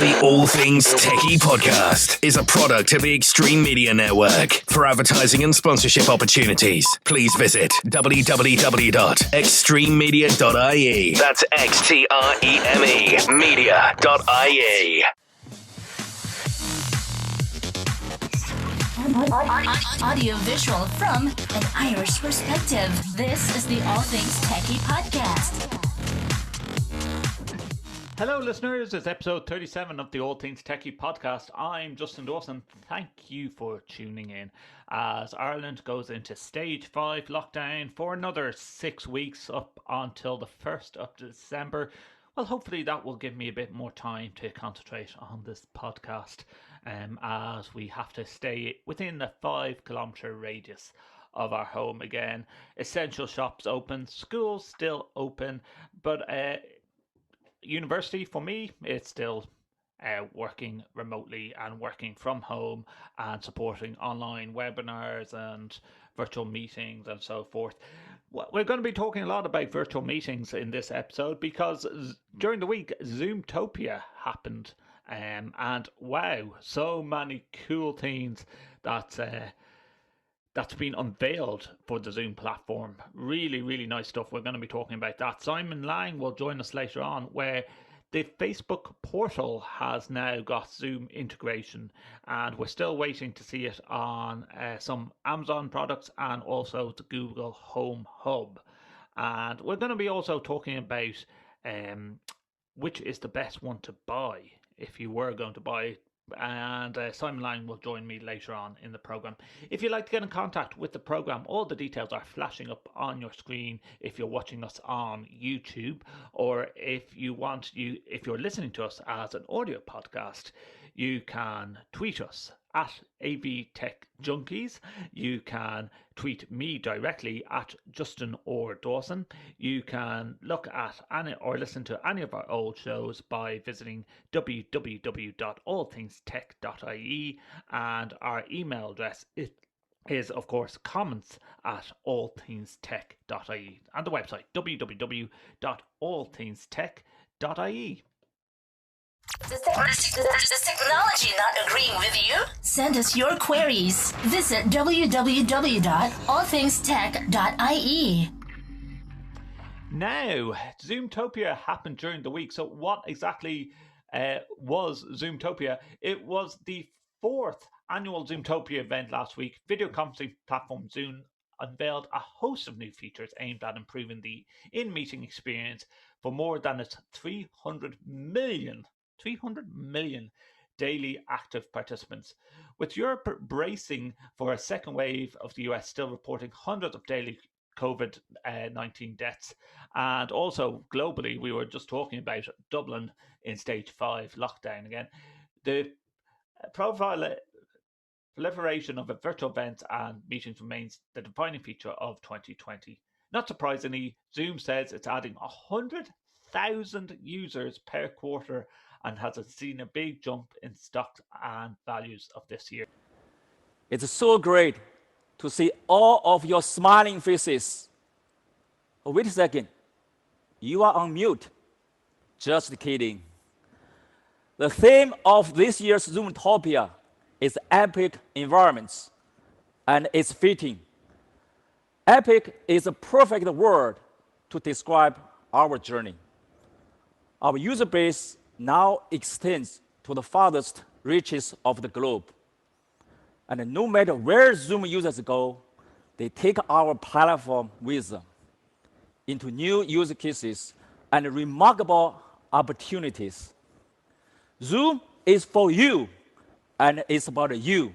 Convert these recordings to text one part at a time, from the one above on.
The All Things TechIE podcast is a product of the Extreme Media Network. For advertising and sponsorship opportunities, please visit www.extrememedia.ie. That's XTREME media.ie. Audio visual from an Irish perspective. This is the All Things TechIE podcast. Hello listeners, it's episode 37 of the All Things TechIE podcast. I'm Justin Dawson. Thank you for tuning in as Ireland goes into stage 5 lockdown for another 6 weeks up until the 1st of December. Well, hopefully that will give me a bit more time to concentrate on this podcast as we have to stay within the 5-kilometre radius of our home again. Essential shops open, schools still open, but university for me, it's still working remotely and working from home and supporting online webinars and virtual meetings and so forth. We're going to be talking a lot about virtual meetings in this episode because during the week ZoomTopia happened, and wow, so many cool things that's been unveiled for the Zoom platform. Really nice stuff. We're going to be talking about that. Simon Lang will join us later on, where the Facebook portal has now got Zoom integration, and we're still waiting to see it on some Amazon products and also the Google Home Hub. And we're going to be also talking about which is the best one to buy if you were going to buy it. And Simon Lang will join me later on in the program. If you'd like to get in contact with the program, all the details are flashing up on your screen if you're watching us on YouTube, or if you're listening to us as an audio podcast, you can tweet us at AVTechJunkies. You can tweet me directly at Justin or Dawson. You can look at or listen to any of our old shows by visiting www.allthingstech.ie, and our email address is of course comments at allthingstech.ie, and the website www.allthingstech.ie. Does technology not agreeing with you? Send us your queries. Visit www.allthingstech.ie. Now, ZoomTopia happened during the week. So what exactly was ZoomTopia? It was the 4th annual ZoomTopia event last week. Video conferencing platform Zoom unveiled a host of new features aimed at improving the in-meeting experience for more than its 300 million daily active participants. With Europe bracing for a second wave of the US still reporting hundreds of daily COVID-19 deaths, and also globally, we were just talking about Dublin in stage 5 lockdown again, the proliferation of virtual events and meetings remains the defining feature of 2020. Not surprisingly, Zoom says it's adding 100,000 users per quarter and has seen a big jump in stocks and values of this year. It's so great to see all of your smiling faces. Oh, wait a second. You are on mute. Just kidding. The theme of this year's ZoomTopia is epic environments, and it's fitting. Epic is a perfect word to describe our journey. Our user base now extends to the farthest reaches of the globe. And no matter where Zoom users go, they take our platform with them into new use cases and remarkable opportunities. Zoom is for you, and it's about you.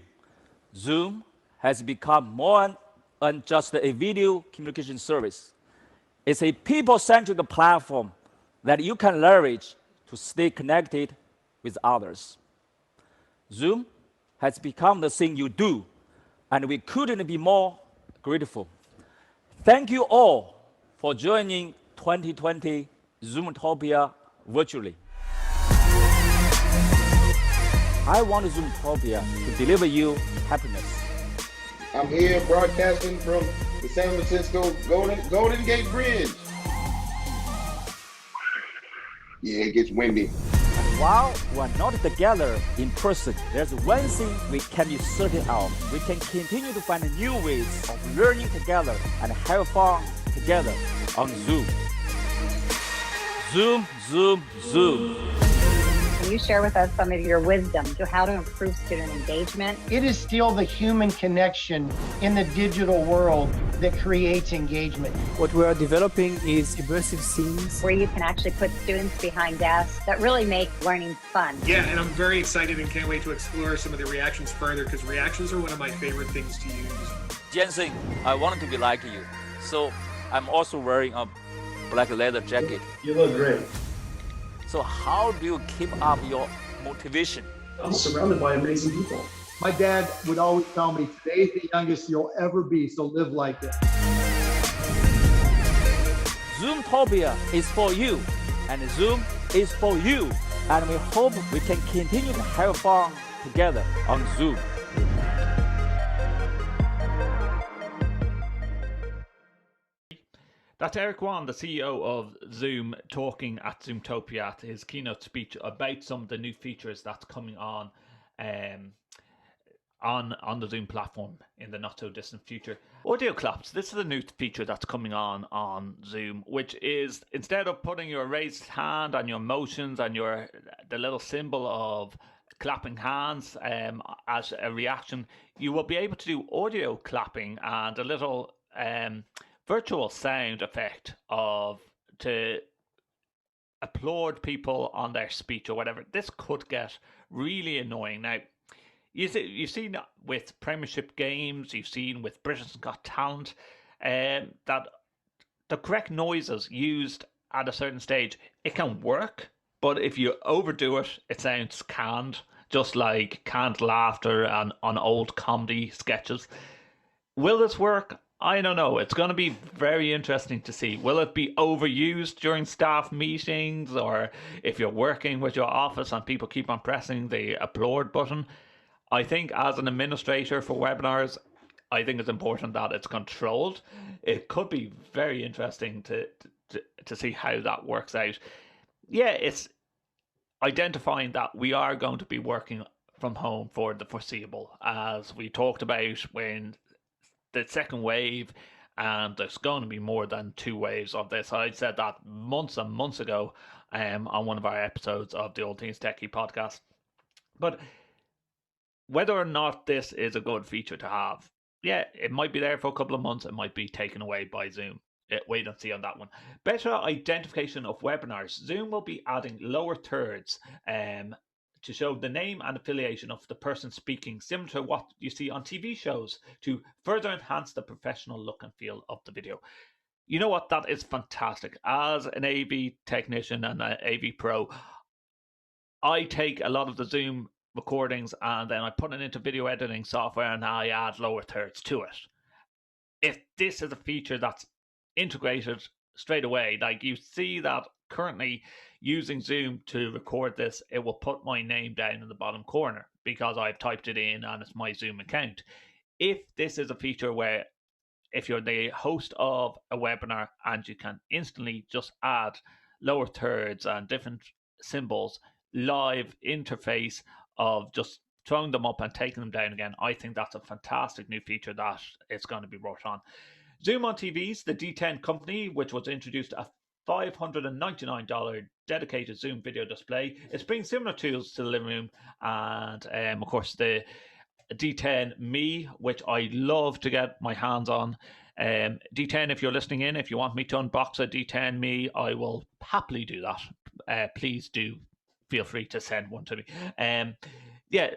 Zoom has become more than just a video communication service. It's a people-centric platform that you can leverage to stay connected with others. Zoom has become the thing you do, and we couldn't be more grateful. Thank you all for joining 2020 ZoomTopia virtually. I want ZoomTopia to deliver you happiness. I'm here broadcasting from the San Francisco Golden Gate Bridge. Yeah, it gets windy. while we're not together in person, there's one thing we can be certain of. We can continue to find new ways of learning together and have fun together on Zoom. Zoom, Zoom, Zoom. Can you share with us some of your wisdom to how to improve student engagement? It is still the human connection in the digital world that creates engagement. What we are developing is immersive scenes Where you can actually put students behind desks that really make learning fun. Yeah, and I'm very excited and can't wait to explore some of the reactions further because reactions are one of my favorite things to use. Jensen, I wanted to be like you, so I'm also wearing a black leather jacket. You look great. So how do you keep up your motivation? I'm surrounded by amazing people. My dad would always tell me, today's the youngest you'll ever be, so live like it. ZoomTopia is for you, and Zoom is for you. And we hope we can continue to have fun together on Zoom. That's Eric Wan, the CEO of Zoom, talking at ZoomTopia at his keynote speech about some of the new features that's coming on the Zoom platform in the not so distant future. Audio claps. This is a new feature that's coming on Zoom, which is instead of putting your raised hand and your motions and the little symbol of clapping hands as a reaction, you will be able to do audio clapping and a little virtual sound effect to applaud people on their speech or whatever. This could get really annoying. Now, you've seen with Premiership games, you've seen with Britain's Got Talent, that the correct noises used at a certain stage, it can work, but if you overdo it, it sounds canned, just like canned laughter on old comedy sketches. Will this work? I don't know. It's going to be very interesting to see. Will it be overused during staff meetings, or if you're working with your office and people keep on pressing the applaud button? I think as an administrator for webinars, I think it's important that it's controlled. It could be very interesting to see how that works out. Yeah, it's identifying that we are going to be working from home for the foreseeable, as we talked about when the second wave, and there's going to be more than 2 waves of this. I said that months and months ago on one of our episodes of the All Things TechIE podcast. But whether or not this is a good feature to have, yeah, it might be there for a couple of months. It might be taken away by Zoom. Wait and see on that one. Better identification of webinars. Zoom will be adding lower thirds to show the name and affiliation of the person speaking, similar to what you see on TV shows, to further enhance the professional look and feel of the video. You know what? That is fantastic. As an AV technician and an AV pro, I take a lot of the Zoom recordings and then I put it into video editing software and I add lower thirds to it. If this is a feature that's integrated straight away, like you see that currently using Zoom to record this, it will put my name down in the bottom corner because I've typed it in and it's my Zoom account. If this is a feature where if you're the host of a webinar and you can instantly just add lower thirds and different symbols, live interface of just throwing them up and taking them down again, I think that's a fantastic new feature that is going to be brought on. Zoom on TVs, the D10 company, which was introduced a $599 dedicated Zoom video display. It's bringing similar tools to the living room, and of course the D10 Me, which I love to get my hands on. D10, if you're listening in, if you want me to unbox a D10 Me, I will happily do that. Please do feel free to send one to me. Yeah,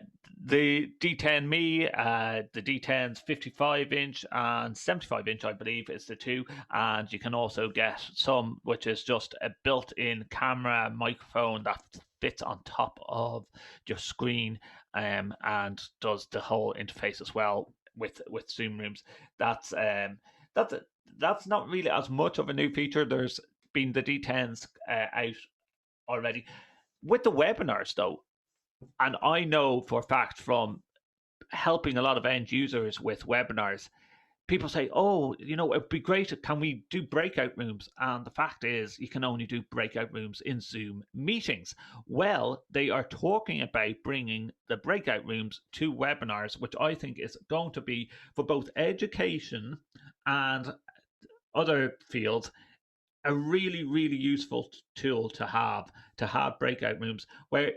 the D10 Me, the D10's 55-inch and 75-inch, I believe, is the two. And you can also get some, which is just a built-in camera microphone that fits on top of your screen and does the whole interface as well with Zoom Rooms. That's not really as much of a new feature. There's been the D10s out already. With the webinars, though, and I know for a fact from helping a lot of end users with webinars, people say, oh, it'd be great. Can we do breakout rooms? And the fact is, you can only do breakout rooms in Zoom meetings. Well, they are talking about bringing the breakout rooms to webinars, which I think is going to be for both education and other fields a really, really useful tool to have breakout rooms where,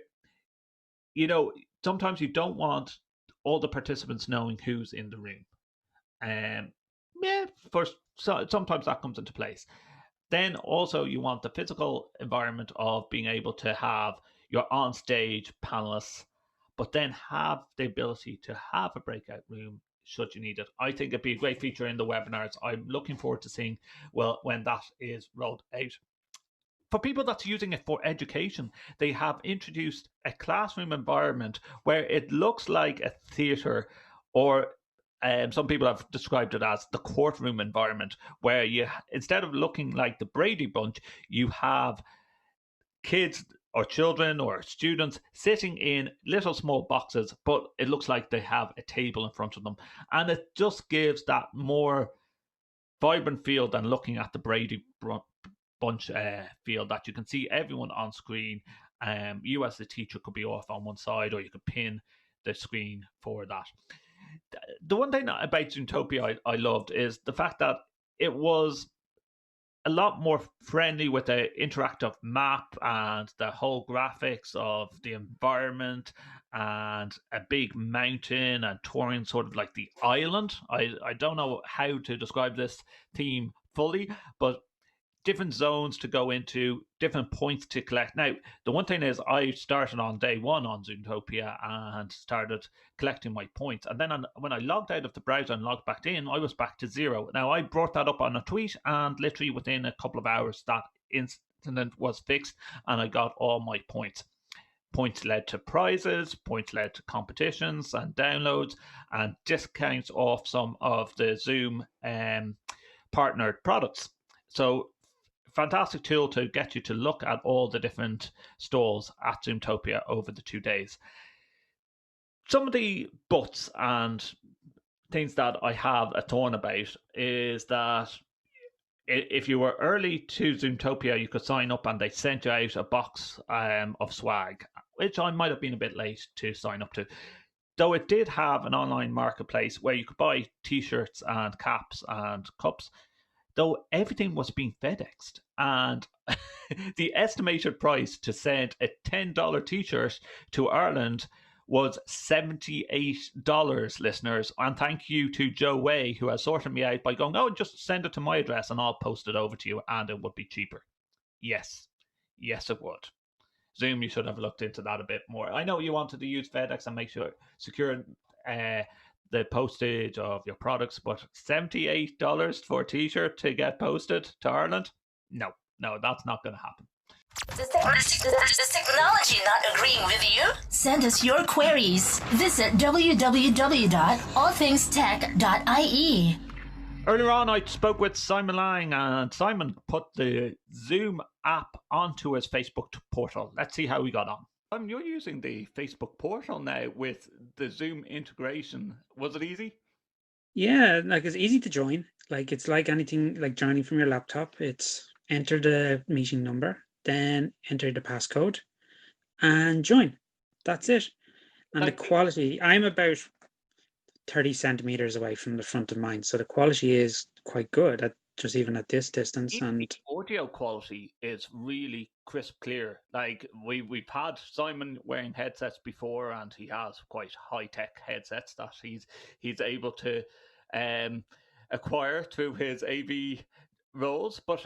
sometimes you don't want all the participants knowing who's in the room. First, sometimes that comes into place. Then also you want the physical environment of being able to have your on-stage panelists, but then have the ability to have a breakout room should you need it. I think it'd be a great feature in the webinars. I'm looking forward to seeing when that is rolled out. For people that's using it for education, they have introduced a classroom environment where it looks like a theater, or some people have described it as the courtroom environment, where you, instead of looking like the Brady Bunch, you have kids or children or students sitting in little small boxes, but it looks like they have a table in front of them. And it just gives that more vibrant feel than looking at the Brady Bunch feel, that you can see everyone on screen. You as the teacher could be off on one side, or you could pin the screen for that. The one thing about ZoomTopia I loved is the fact that it was a lot more friendly with the interactive map and the whole graphics of the environment, and a big mountain and touring sort of like the island. I don't know how to describe this theme fully, but different zones to go into, different points to collect. Now, the one thing is, I started on day one on ZoomTopia and started collecting my points. And then when I logged out of the browser and logged back in, I was back to 0. Now, I brought that up on a tweet, and literally within a couple of hours, that incident was fixed, and I got all my points. Points led to prizes, points led to competitions and downloads, and discounts off some of the Zoom partnered products. So, fantastic tool to get you to look at all the different stalls at ZoomTopia over the 2 days. Some of the buts and things that I have a thorn about is that if you were early to ZoomTopia, you could sign up and they sent you out a box of swag, which I might have been a bit late to sign up to. Though it did have an online marketplace where you could buy t-shirts and caps and cups, though everything was being FedExed. And the estimated price to send a $10 t-shirt to Ireland was $78, listeners. And thank you to Joe Way, who has sorted me out by going, oh, just send it to my address and I'll post it over to you, and it would be cheaper. Yes, it would. Zoom, you should have looked into that a bit more. I know you wanted to use FedEx and make sure secure the postage of your products, but $78 for a t-shirt to get posted to Ireland? No, that's not going to happen. Is technology not agreeing with you? Send us your queries. Visit www.allthingstech.ie. Earlier on, I spoke with Simon Lang, and Simon put the Zoom app onto his Facebook portal. Let's see how we got on. You're using the Facebook portal now with the Zoom integration. Was it easy? Yeah, like it's easy to join. Like it's like anything, like joining from your laptop. It's enter the meeting number, then enter the passcode and join. That's it. And the quality, I'm about 30 centimeters away from the front of mine, so the quality is quite good just even at this distance. Even and the audio quality is really crisp clear. Like we've had Simon wearing headsets before, and he has quite high-tech headsets that he's able to acquire through his AV roles. But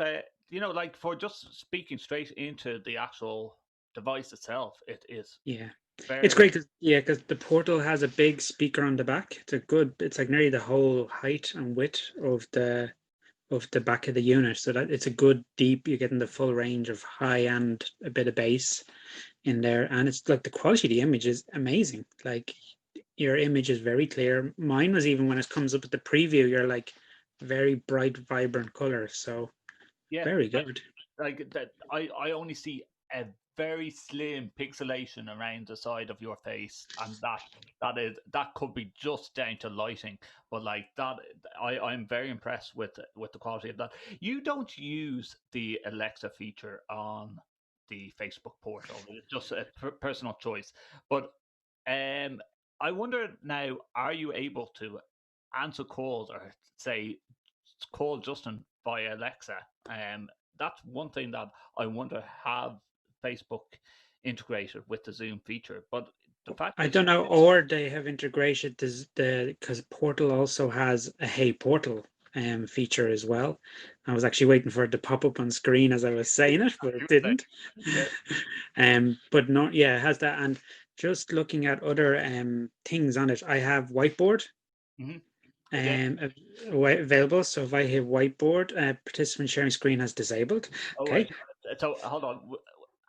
like for just speaking straight into the actual device itself, it is it's great because the portal has a big speaker on the back. It's like nearly the whole height and width of the back of the unit, so that it's a good deep, you're getting the full range of high and a bit of bass in there. And it's like the quality of the image is amazing. Like your image is very clear. Mine was, even when it comes up at the preview, you're like very bright, vibrant colors. So very good. Like that, I only see a very slim pixelation around the side of your face, and that could be just down to lighting. But like that, I'm very impressed with the quality of that. You don't use the Alexa feature on the Facebook portal. It's just a personal choice. But I wonder now, are you able to answer calls or say call Justin via Alexa? That's one thing that I wonder, have Facebook integrated with the Zoom feature. But the fact I is, don't know, or they have integrated because Portal also has a Hey Portal feature as well. I was actually waiting for it to pop up on screen as I was saying it, but it didn't. yeah. But not, yeah, it has that. And just looking at other things on it, I have Whiteboard available. So if I hit Whiteboard, participant sharing screen has disabled. Oh, Okay. so hold on.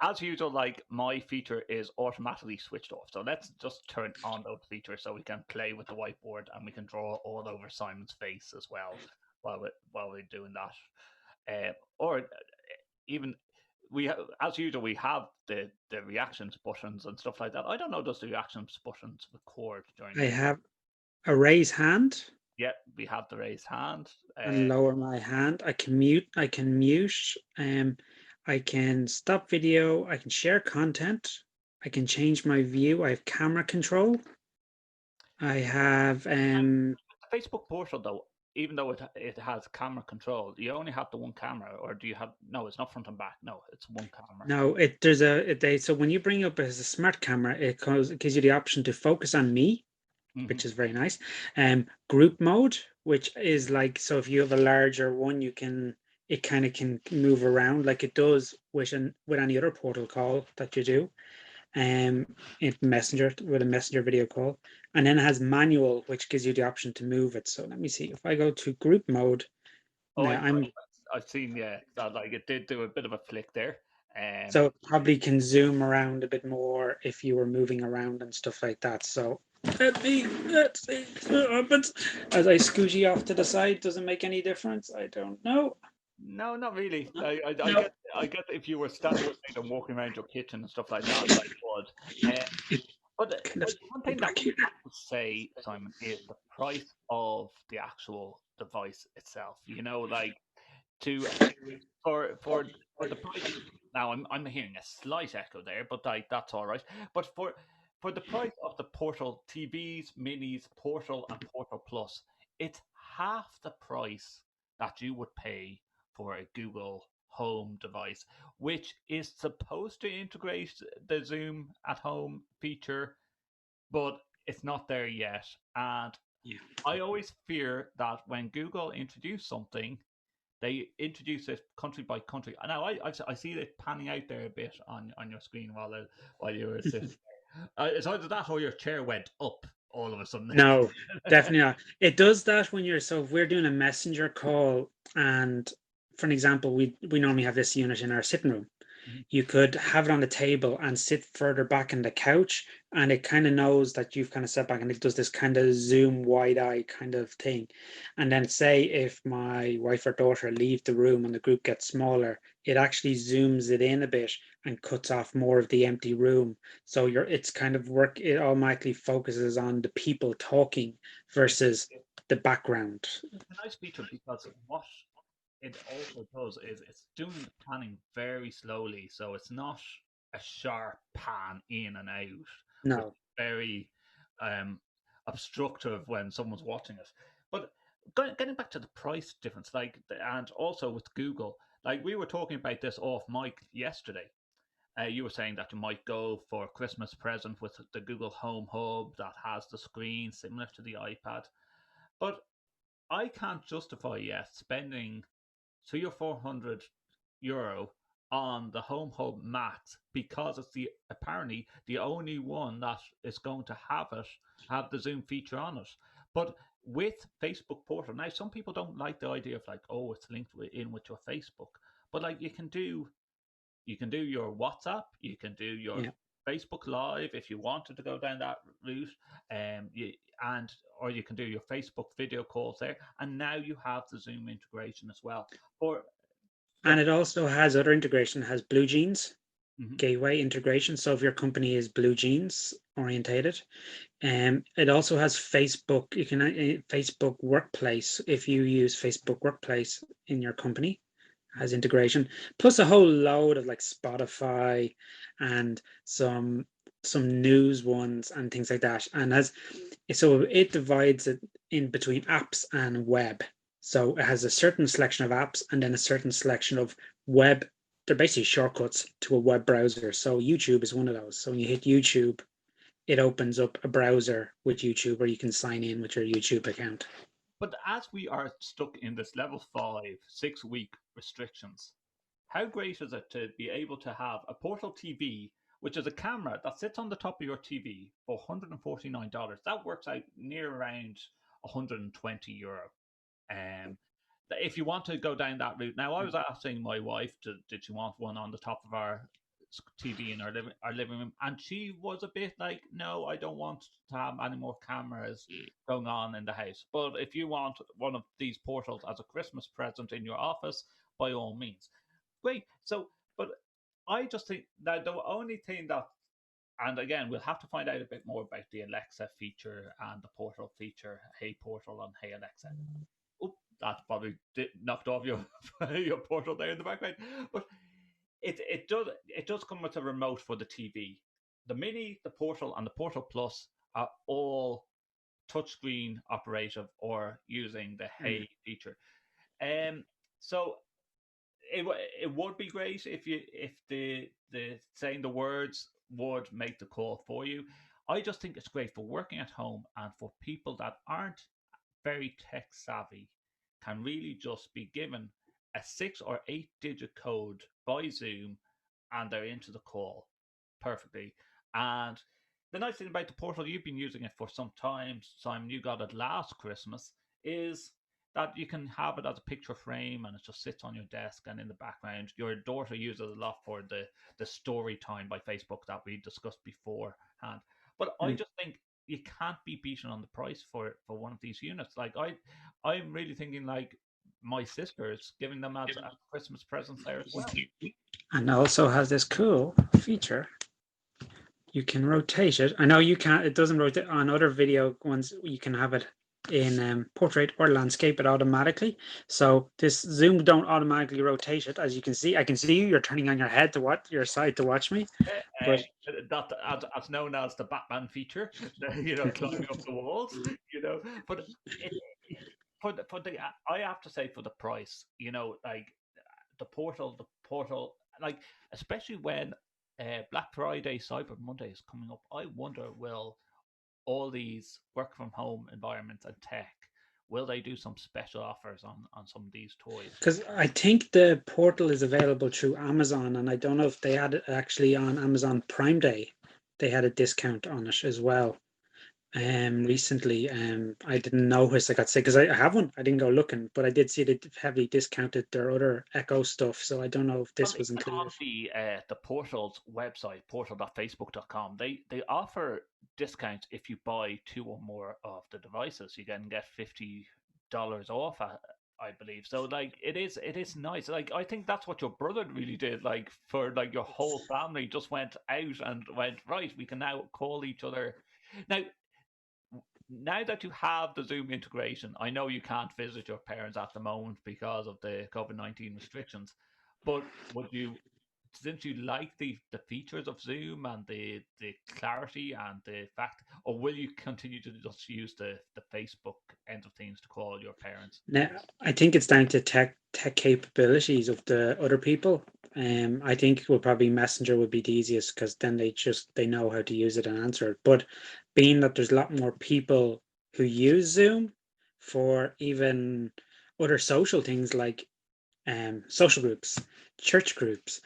As usual, like my feature is automatically switched off. So let's just turn on those features so we can play with the whiteboard and we can draw all over Simon's face as well while we're doing that. Or even as usual, we have the reactions buttons and stuff like that. I don't know, does the reactions buttons record during I the? have a raise hand. Yeah, we have the raised hand. And lower my hand. I can mute. I can stop video. I can share content. I can change my view. I have camera control. I have the Facebook portal though. Even though it has camera control, you only have the one camera, or do you have? No, it's not front and back. No, it's one camera. no. So when you bring up as a smart camera, it gives you the option to focus on me, which is very nice. Group mode, which is like, so if you have a larger one, it kind of can move around like it does with any other portal call that you do. In Messenger, with a Messenger video call. And then it has manual, which gives you the option to move it. So let me see. If I go to group mode, I've seen, yeah, that like it did do a bit of a flick there. So it probably can zoom around a bit more if you were moving around and stuff like that. So let's see what happens. As I scoochie off to the side, doesn't make any difference. I don't know. No, not really. I No. get if you were standing outside and walking around your kitchen and stuff like that, I would. But one thing that we have to say, Simon, is the price of the actual device itself. You know, like for the price. Now I'm hearing a slight echo there, but like that's all right. But for the price of the Portal TVs, Minis, Portal, and Portal Plus, it's half the price that you would pay for a Google Home device, which is supposed to integrate the Zoom at Home feature, but it's not there yet. And I always fear that when Google introduce something, they introduce it country by country. Now I see it panning out there a bit on your screen while you were sitting there. It's either that or your chair went up all of a sudden. No, definitely not. It does that when if we're doing a messenger call, and for an example, we normally have this unit in our sitting room. You could have it on the table and sit further back in the couch, and it kind of knows that you've kind of sat back, and it does this kind of zoom wide eye kind of thing. And then say if my wife or daughter leave the room and the group gets smaller, it actually zooms it in a bit and cuts off more of the empty room. So it's kind of it automatically focuses on the people talking versus the background. It's a nice feature because what it also does is it's doing the panning very slowly, so it's not a sharp pan in and out. No. Which is very obstructive when someone's watching it. But getting back to the price difference, and also with Google, like we were talking about this off mic yesterday. You were saying that you might go for a Christmas present with the Google Home Hub that has the screen similar to the iPad, but I can't justify yet spending €300 or €400 on the Home Hub Max because it's apparently the only one that is going to have the Zoom feature on it. But with Facebook Portal, now some people don't like the idea of like, oh, it's linked in with your Facebook, but like you can do your WhatsApp, you can do your Facebook Live if you wanted to go down that route, or you can do your Facebook video calls there, and now you have the Zoom integration as well. And it also has other integration. It has Blue Jeans. gateway integration. So if your company is blue jeans orientated, it also has Facebook. You can Facebook Workplace if you use Facebook Workplace in your company has integration, plus a whole load of like Spotify and some news ones and things like that. And so it divides it in between apps and web. So it has a certain selection of apps and then a certain selection of web. They're basically shortcuts to a web browser. So YouTube is one of those. So when you hit YouTube, it opens up a browser with YouTube where you can sign in with your YouTube account. But as we are stuck in this level 5, 6-week restrictions, how great is it to be able to have a Portal TV, which is a camera that sits on the top of your TV for $149? That works out near around €120. If you want to go down that route. Now, I was asking my wife, did she want one on the top of our TV in our living room, and she was a bit like, no, I don't want to have any more cameras going on in the house. But if you want one of these portals as a Christmas present in your office, by all means, great. So, but I just think that the only thing that, and again, we'll have to find out a bit more about the Alexa feature and the Portal feature. Hey Portal and Hey Alexa. Oh, that probably knocked off your your Portal there in the background, but. It does come with a remote for the TV. The Mini, the Portal, and the Portal Plus are all touchscreen operative or using the Hey feature. So it would be great if the saying the words would make the call for you. I just think it's great for working at home and for people that aren't very tech savvy can really just be given a 6 or 8 digit code by Zoom and they're into the call perfectly. And the nice thing about the portal, you've been using it for some time, Simon, you got it last Christmas, is that you can have it as a picture frame and it just sits on your desk and in the background. Your daughter uses it a lot for the story time by Facebook that we discussed beforehand. But I just think you can't be beaten on the price for one of these units. Like I'm really thinking like my sisters, giving them as a Christmas presents there as well. And also has this cool feature. You can rotate it. I know you can't, it doesn't rotate on other video ones. You can have it in portrait or landscape, it automatically. So this Zoom don't automatically rotate it. As you can see, I can see you're turning on your head to watch your side to watch me. But that as known as the Batman feature, climbing up the walls, But I have to say, for the price, like the portal, like especially when Black Friday, Cyber Monday is coming up, I wonder, will all these work from home environments and tech, will they do some special offers on some of these toys? Because I think the portal is available through Amazon, and I don't know if they had it actually on Amazon Prime Day. They had a discount on it as well. Recently, I didn't notice I got sick because I have one. I didn't go looking, but I did see they heavily discounted their other Echo stuff. So I don't know if this was included. On the portal's website, portal.facebook.com, they offer discounts if you buy 2 or more of the devices. You can get $50 off, I believe. So like it is nice. Like I think that's what your brother really did. Like for like your whole family just went out and went, right, we can now call each other. Now that you have the Zoom integration, I know you can't visit your parents at the moment because of the COVID-19 restrictions, but since you like the features of Zoom and the clarity and the fact, or will you continue to just use the Facebook end of things to call your parents? Now, I think it's down to tech capabilities of the other people. I think probably Messenger would be the easiest because then they know how to use it and answer it. But being that there's a lot more people who use Zoom for even other social things like social groups, church groups,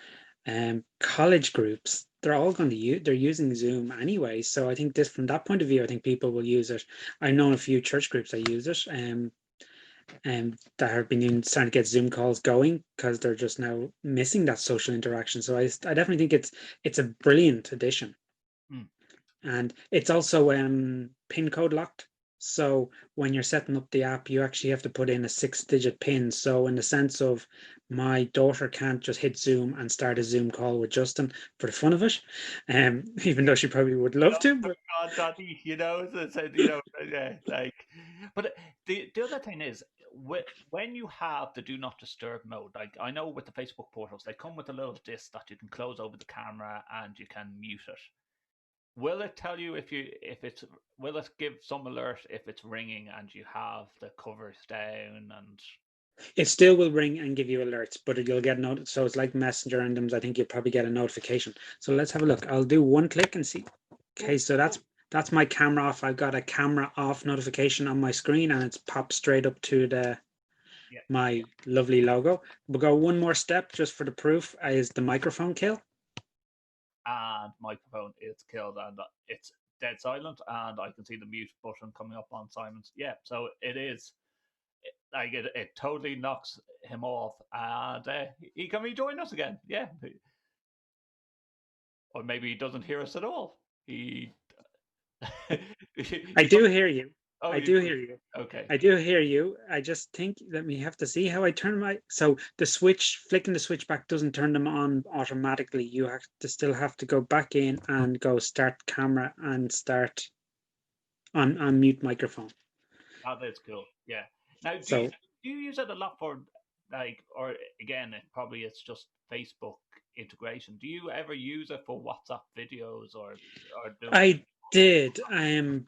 college groups, they're all going to they're using Zoom anyway. So I think from that point of view, I think people will use it. I've known a few church groups that use it. That have been starting to get Zoom calls going because they're just now missing that social interaction. So I definitely think it's a brilliant addition, and it's also pin code locked. So when you're setting up the app, you actually have to put in a 6-digit PIN. So in the sense of my daughter can't just hit Zoom and start a Zoom call with Justin for the fun of it, even though she probably would love to. But God, Daddy, yeah, like, but the other thing is, when you have the do not disturb mode, like I know with the Facebook portals, they come with a little disc that you can close over the camera and you can mute it. Will it tell you will it give some alert if it's ringing and you have the covers down and it still will ring and give you alerts, but you'll get notice. So it's like Messenger and them. I think you'll probably get a notification. So let's have a look. I'll do one click and see. Okay, so that's my camera off. I've got a camera off notification on my screen, and it's popped straight up to my lovely logo. We'll go one more step just for the proof. Is the microphone kill? and microphone is killed and it's dead silent, and I can see the mute button coming up on Simon's. Yeah, so it is like it totally knocks him off, and he can rejoin us again. Yeah, or maybe he doesn't hear us at all. He. I do hear you. Oh, I do hear you. Okay. I do hear you. I just think let me have to see how I turn my so the switch flicking the switch back doesn't turn them on automatically. You have to still have to go back in and go start camera and start on mute microphone. That is cool. Yeah. Now, do you use it a lot for like, or again, it's just Facebook integration. Do you ever use it for WhatsApp videos or I did,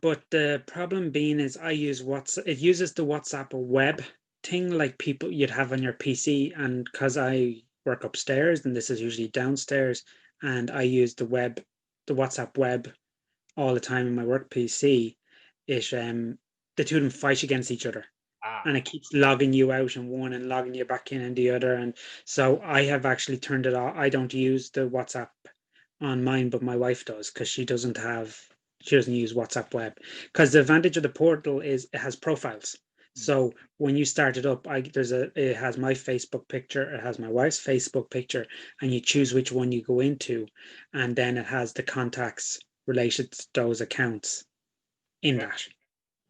but the problem being is I use WhatsApp. It uses the WhatsApp web thing like people you'd have on your PC, and because I work upstairs and this is usually downstairs, and I use the WhatsApp web all the time in my work PC, it the two of them fight against each other. And it keeps logging you out in one and logging you back in the other. And so I have actually turned it off. I don't use the WhatsApp on mine, but my wife does because she doesn't use WhatsApp web. Because the advantage of the portal is it has profiles. So when you start it up, it has my Facebook picture, it has my wife's Facebook picture, and you choose which one you go into, and then it has the contacts related to those accounts in that.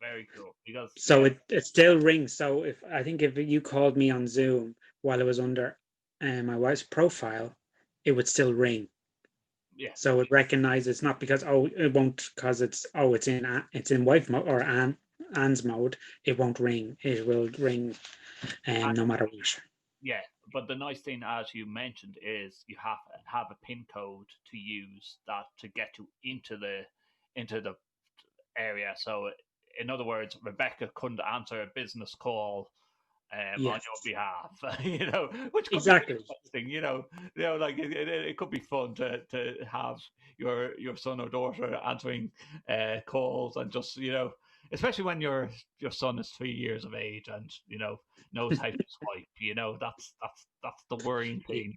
Very cool. Because so it still rings. So if you called me on Zoom while it was under my wife's profile, it would still ring. Yeah. So it recognizes it's not because it won't because it's in wife mode or Anne's mode. It won't ring. It will ring, no matter what. Yeah, but the nice thing, as you mentioned, is you have a PIN code to use that to get you into the area. So in other words, Rebecca couldn't answer a business call on your behalf, which could be interesting, like it could be fun to have your son or daughter answering calls and just, especially when your son is 3 years of age and, knows how to swipe, that's the worrying thing.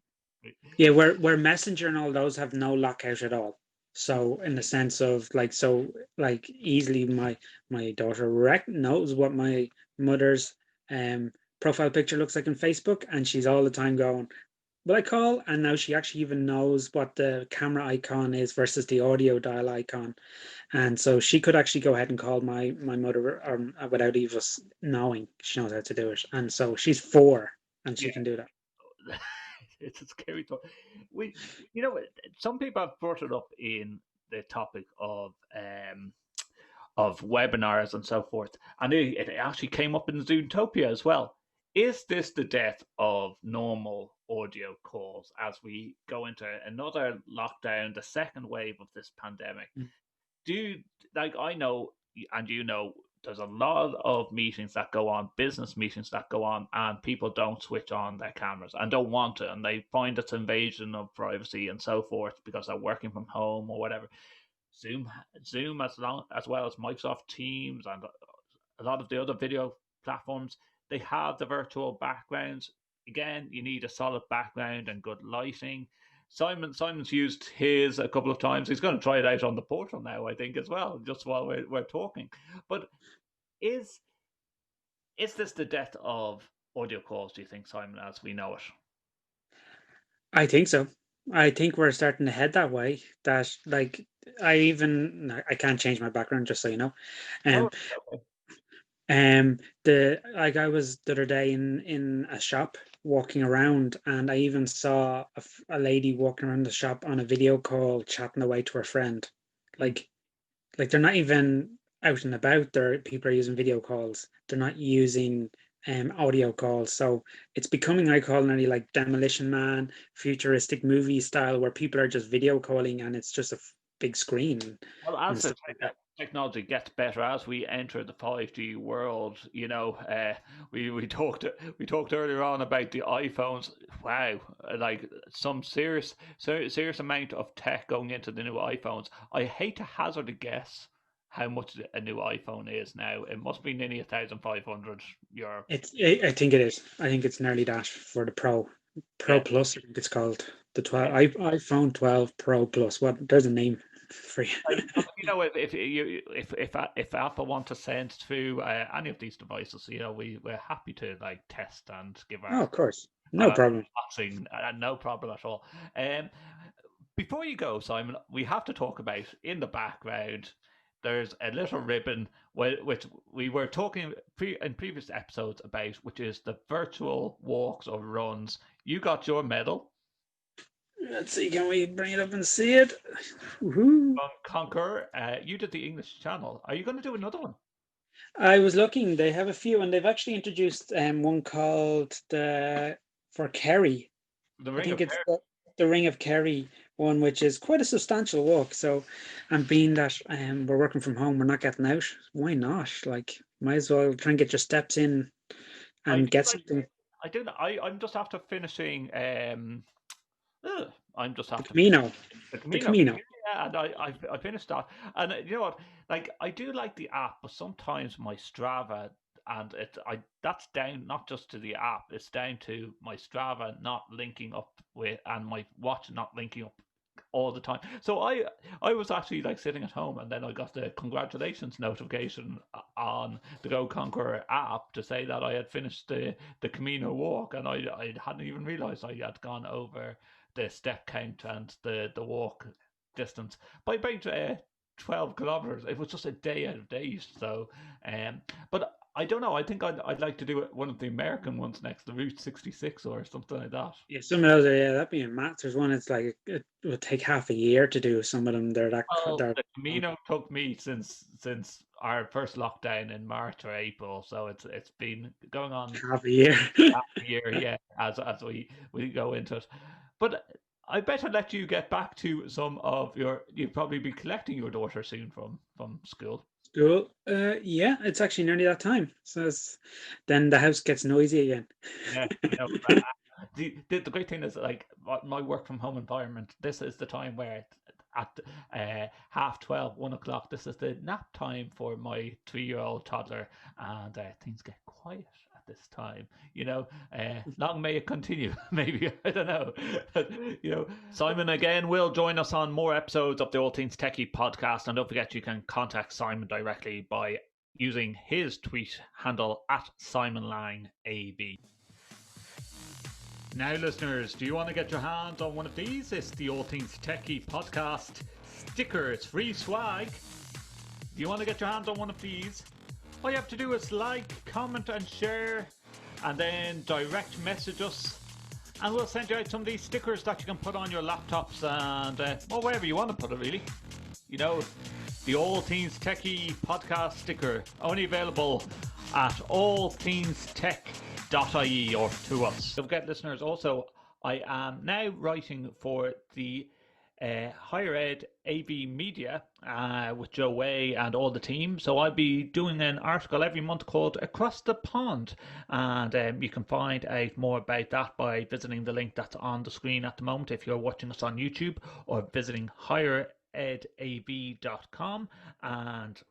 Yeah, where Messenger and all those have no lockout at all. So in the sense of easily my daughter knows what my mother's profile picture looks like in Facebook, and she's all the time going, will I call? And now she actually even knows what the camera icon is versus the audio dial icon. And so she could actually go ahead and call my mother without even knowing. She knows how to do it. And so she's 4 and she can do that. It's a scary thought. Some people have brought it up in the topic of webinars and so forth, and it actually came up in ZoomTopia as well. Is this the death of normal audio calls as we go into another lockdown, the second wave of this pandemic? I know, and there's a lot of meetings that go on, business meetings that go on, and people don't switch on their cameras and don't want to, and they find it's invasion of privacy and so forth because they're working from home or whatever. Zoom as well as Microsoft Teams and a lot of the other video platforms, they have the virtual backgrounds. Again, you need a solid background and good lighting. Simon's used his a couple of times. He's going to try it out on the portal now, I think, as well, just while we're talking. But is this the death of audio calls, do you think, Simon, as we know it? I think so. I think we're starting to head that way. That I can't change my background, just so you know. I was the other day in a shop walking around, and I even saw a lady walking around the shop on a video call, chatting away to her friend. Like, they're not even out and about. People are using video calls. They're not using audio calls. So it's becoming, I call nearly like Demolition Man, futuristic movie style, where people are just video calling, and it's just a big screen Well, and as the stuff like that. technology gets better, as we enter the 5G world, we talked earlier on about the iPhones. Wow, like some serious amount of tech going into the new iPhones. I hate to hazard a guess how much a new iPhone is now. It must be nearly €1,500. I think it is. I think it's nearly that for the Pro Yeah. Plus. I think it's called the Yeah. iPhone 12 Pro Plus. What? There's a name for you. If Apple want to send through any of these devices, we're happy to like test and give Oh, our of course, no problem. unboxing. No problem at all. Before you go, Simon, we have to talk about in the background. There's a little ribbon which we were talking in previous episodes about, which is the virtual walks or runs. You got your medal. Let's see, can we bring it up and see it? Woohoo. From Conquer. You did the English channel. Are you going to do another one? I was looking. They have a few, and they've actually introduced one called for Kerry. I think it's the Ring of Kerry one, which is quite a substantial walk. So, and being that we're working from home, we're not getting out. Why not? Like, might as well try and get your steps in and get something. I do. I'm just after finishing. I'm just after Camino. The Camino. Yeah, and I finished that. And you know what? Like, I do like the app, but sometimes my Strava and that's down not just to the app. It's down to my Strava not linking up with, and my watch not linking up all the time. So I was actually like sitting at home, and then I got the congratulations notification on the Go Conquer app to say that I had finished the Camino walk, and I hadn't even realized I had gone over the step count and the walk distance by about 12 kilometers. It was just a day out of days. So, but I don't know. I think I'd like to do one of the American ones next, the Route 66 or something like that. Yeah, some of those are, yeah, that'd be a max. There's one, it's like it would take half a year to do. Some of them, they're that. The Camino took me since our first lockdown in March or April, so it's been going on half a year. half a year, yeah, as we go into it. But I better let you get back to some of you'll probably be collecting your daughter soon from school. School, yeah, it's actually nearly that time. So then the house gets noisy again. Yeah, the great thing is, like, my work from home environment, this is the time where at 12:30, 1 o'clock, this is the nap time for my 3-year-old toddler, and things get quiet at this time. Long may it continue. Maybe, I don't know. But, Simon again will join us on more episodes of the All Things Techie podcast, and don't forget you can contact Simon directly by using his tweet handle at SimonLangAB. Now, listeners, do you want to get your hands on one of these? It's the All Things Techie podcast stickers, free swag. Do you want to get your hands on one of these? All you have to do is like, comment and share, and then direct message us, and we'll send you out some of these stickers that you can put on your laptops and wherever you want to put it, really. The All Things Techie podcast sticker, only available at allthingstech.ie or to us. Don't forget, listeners, also, I am now writing for the Higher Ed AV Media with Joe Way and all the team. So I'll be doing an article every month called Across the Pond, and you can find out more about that by visiting the link that's on the screen at the moment if you're watching us on YouTube, or visiting higheredab.com, and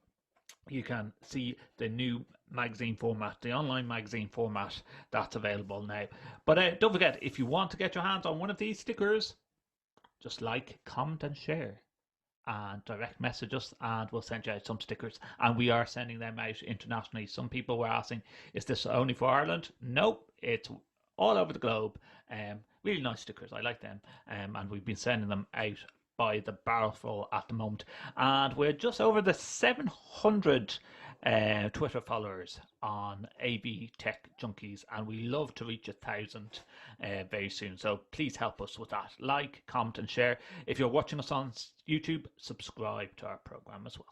you can see the new magazine format, the online magazine format that's available now. But don't forget, if you want to get your hands on one of these stickers, just like, comment and share, and direct message us, and we'll send you out some stickers. And we are sending them out internationally. Some people were asking, is this only for Ireland? Nope, it's all over the globe. Really nice stickers, I like them, and we've been sending them out by the barrelful at the moment, and we're just over the 700 Twitter followers on AB Tech Junkies, and we love to reach 1,000 very soon. So please help us with that. Like, comment, and share. If you're watching us on YouTube, subscribe to our program as well.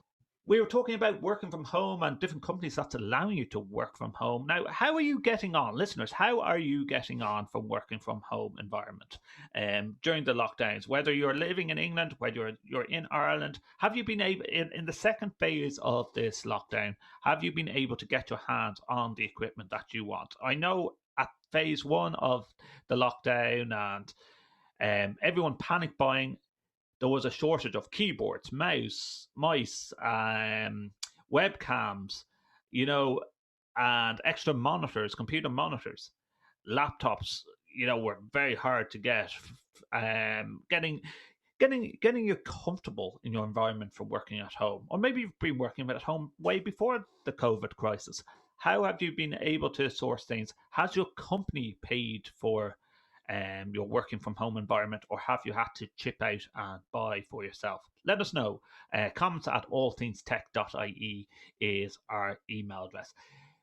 We were talking about working from home and different companies that's allowing you to work from home. Now, how are you getting on, listeners? How are you getting on from working from home environment during the lockdowns? Whether you're living in England, whether you're in Ireland, have you been able, in the second phase of this lockdown, have you been able to get your hands on the equipment that you want? I know at phase one of the lockdown and everyone panic buying, there was a shortage of keyboards, mice, webcams, and extra monitors, computer monitors, laptops. Were very hard to get. Getting you comfortable in your environment for working at home, or maybe you've been working at home way before the COVID crisis. How have you been able to source things? Has your company paid for your working from home environment, or have you had to chip out and buy for yourself? Let us know. Comments at allthingstech.ie is our email address.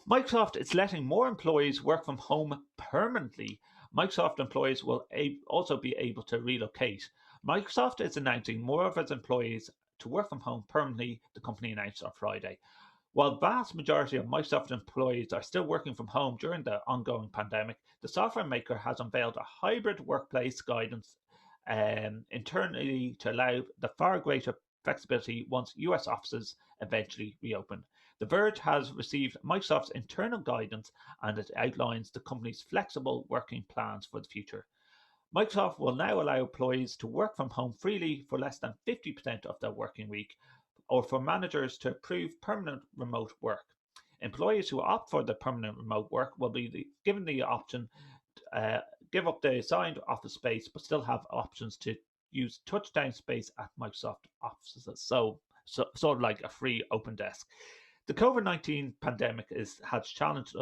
Microsoft is letting more employees work from home permanently. Microsoft employees will also be able to relocate. Microsoft is announcing more of its employees to work from home permanently, the company announced on Friday. While the vast majority of Microsoft employees are still working from home during the ongoing pandemic, the software maker has unveiled a hybrid workplace guidance internally to allow the far greater flexibility once US offices eventually reopen. The Verge has received Microsoft's internal guidance, and it outlines the company's flexible working plans for the future. Microsoft will now allow employees to work from home freely for less than 50% of their working week, or for managers to approve permanent remote work. Employees who opt for the permanent remote work will be given the option to give up the assigned office space, but still have options to use touchdown space at Microsoft offices. So sort of like a free open desk. The COVID-19 pandemic has challenged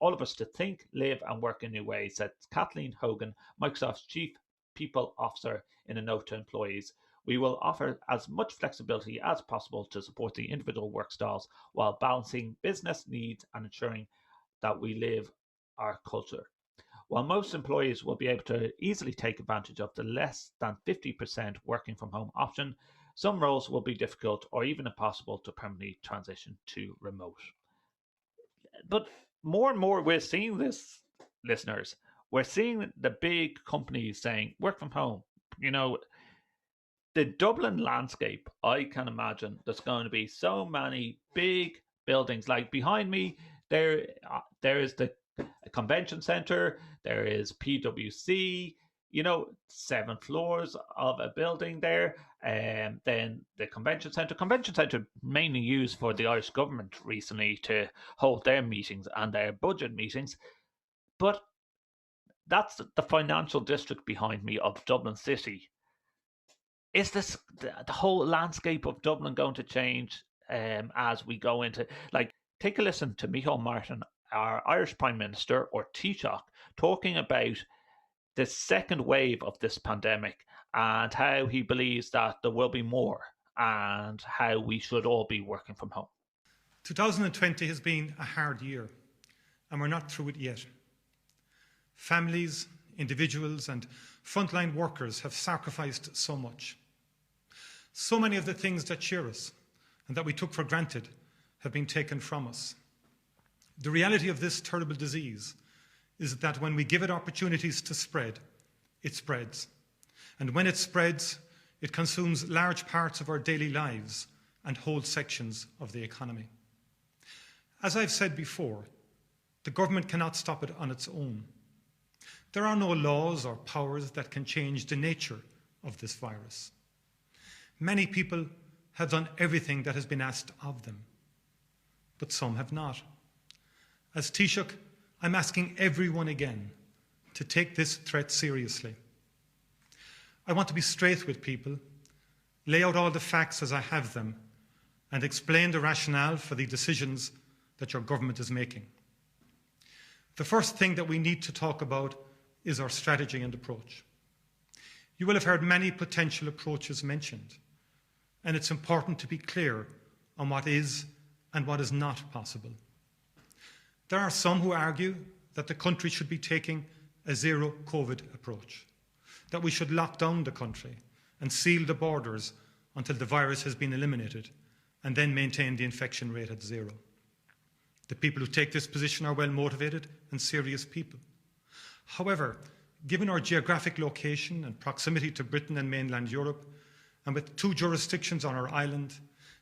all of us to think, live, and work in new ways, said Kathleen Hogan, Microsoft's Chief People Officer, in a note to employees. We will offer as much flexibility as possible to support the individual work styles while balancing business needs and ensuring that we live our culture. While most employees will be able to easily take advantage of the less than 50% working from home option, some roles will be difficult or even impossible to permanently transition to remote. But more and more we're seeing this, listeners. We're seeing the big companies saying work from home. The Dublin landscape, I can imagine there's going to be so many big buildings. Like behind me, there is the convention centre, there is PwC, 7 floors of a building there, and then the convention centre mainly used for the Irish government recently to hold their meetings and their budget meetings. But that's the financial district behind me of Dublin City. Is this the whole landscape of Dublin going to change as we go into, take a listen to Micheál Martin, our Irish Prime Minister, or Taoiseach, talking about the second wave of this pandemic and how he believes that there will be more and how we should all be working from home. 2020 has been a hard year, and we're not through it yet. Families, individuals and frontline workers have sacrificed so much. So many of the things that cheer us and that we took for granted have been taken from us. The reality of this terrible disease is that when we give it opportunities to spread, it spreads. And when it spreads, it consumes large parts of our daily lives and whole sections of the economy. As I've said before, the government cannot stop it on its own. There are no laws or powers that can change the nature of this virus. Many people have done everything that has been asked of them, but some have not. As Taoiseach, I'm asking everyone again to take this threat seriously. I want to be straight with people, lay out all the facts as I have them, and explain the rationale for the decisions that your government is making. The first thing that we need to talk about is our strategy and approach. You will have heard many potential approaches mentioned, and it's important to be clear on what is and what is not possible. There are some who argue that the country should be taking a zero COVID approach, that we should lock down the country and seal the borders until the virus has been eliminated and then maintain the infection rate at zero. The people who take this position are well motivated and serious people. However, given our geographic location and proximity to Britain and mainland Europe, and with 2 jurisdictions on our island,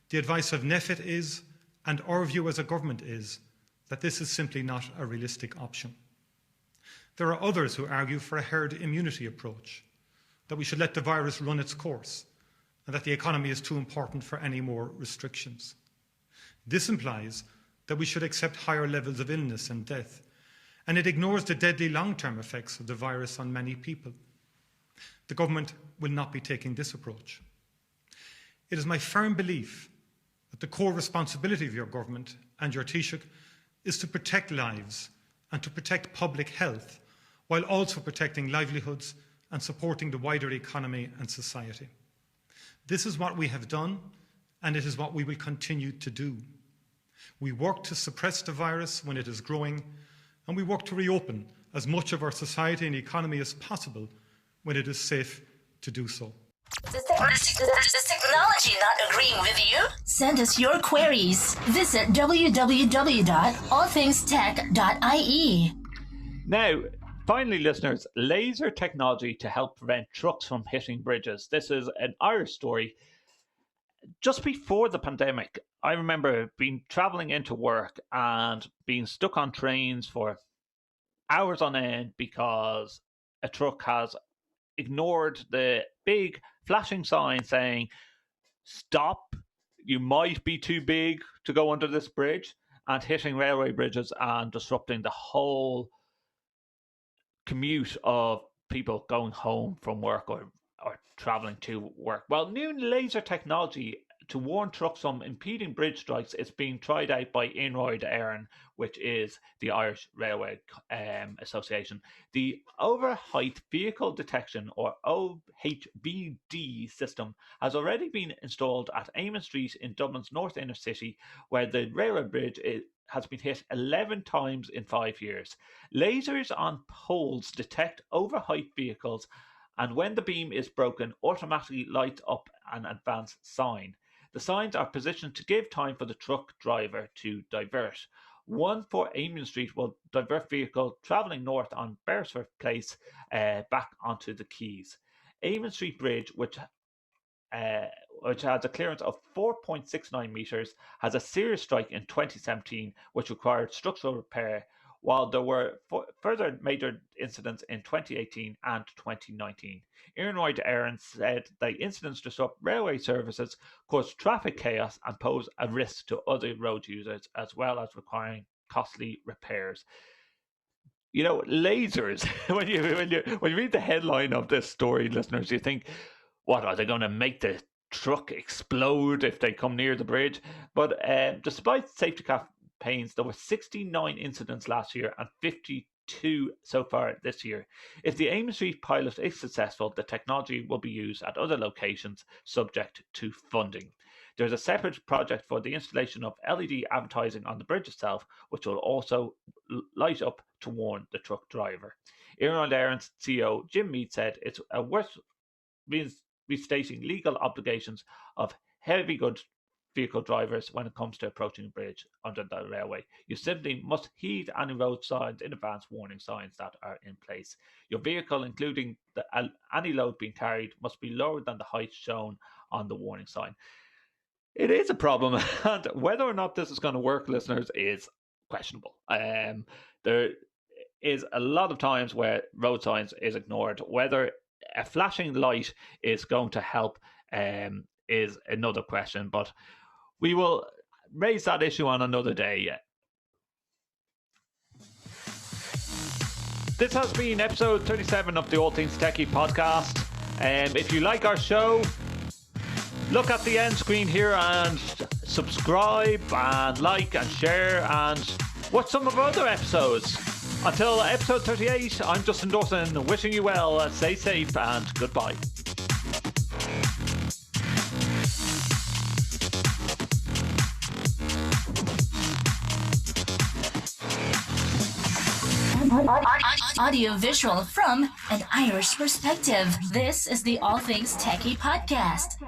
the advice of NEFIT is, and our view as a government is, that this is simply not a realistic option. There are others who argue for a herd immunity approach, that we should let the virus run its course, and that the economy is too important for any more restrictions. This implies that we should accept higher levels of illness and death, and it ignores the deadly long-term effects of the virus on many people. The government will not be taking this approach. It is my firm belief that the core responsibility of your government and your Taoiseach is to protect lives and to protect public health, while also protecting livelihoods and supporting the wider economy and society. This is what we have done, and it is what we will continue to do. We work to suppress the virus when it is growing, and we work to reopen as much of our society and economy as possible when it is safe to do so. Does technology not agreeing with you? Send us your queries. Visit www.allthingstech.ie. Now, finally, listeners, laser technology to help prevent trucks from hitting bridges. This is an Irish story. Just before the pandemic, I remember being travelling into work and being stuck on trains for hours on end because a truck has ignored the big flashing sign saying, "Stop, you might be too big to go under this bridge," and hitting railway bridges and disrupting the whole commute of people going home from work or travelling to work. Well, new laser technology to warn trucks from impeding bridge strikes is being tried out by Inroid Éireann, which is the Irish Railway Association. The Overheight Vehicle Detection, or OHVD system, has already been installed at Eamon Street in Dublin's North Inner City, where the railway bridge has been hit 11 times in 5 years. Lasers on poles detect overheight vehicles, and when the beam is broken, automatically light up an advance sign. The signs are positioned to give time for the truck driver to divert. One for Eamon Street will divert vehicle travelling north on Beresford Place back onto the quays. Eamon Street Bridge, which has a clearance of 4.69 metres, has a serious strike in 2017, which required structural repair, while there were further major incidents in 2018 and 2019. Inroid Éireann said the incidents disrupt railway services, cause traffic chaos, and pose a risk to other road users, as well as requiring costly repairs. You know, lasers. when you read the headline of this story, listeners, you think, what, are they going to make the truck explode if they come near the bridge? But despite safety campaigns, there were 69 incidents last year and 52 so far this year. If the Eamon Street pilot is successful, the technology will be used at other locations subject to funding. There's a separate project for the installation of LED advertising on the bridge itself, which will also light up to warn the truck driver. Inroid Éireann's CEO Jim Mead said it's worth restating legal obligations of heavy goods vehicle drivers when it comes to approaching a bridge under the railway. You simply must heed any road signs in advance, warning signs that are in place. Your vehicle, including any load being carried, must be lower than the height shown on the warning sign. It is a problem, and whether or not this is going to work, listeners, is questionable. There is a lot of times where road signs is ignored. Whether a flashing light is going to help is another question, but we will raise that issue on another day. This has been episode 37 of the All Things Techie podcast. If you like our show, look at the end screen here and subscribe and like and share and watch some of our other episodes. Until episode 38, I'm Justin Dawson, wishing you well, stay safe, and goodbye. Audio visual from an Irish perspective. This is the All Things Techie podcast.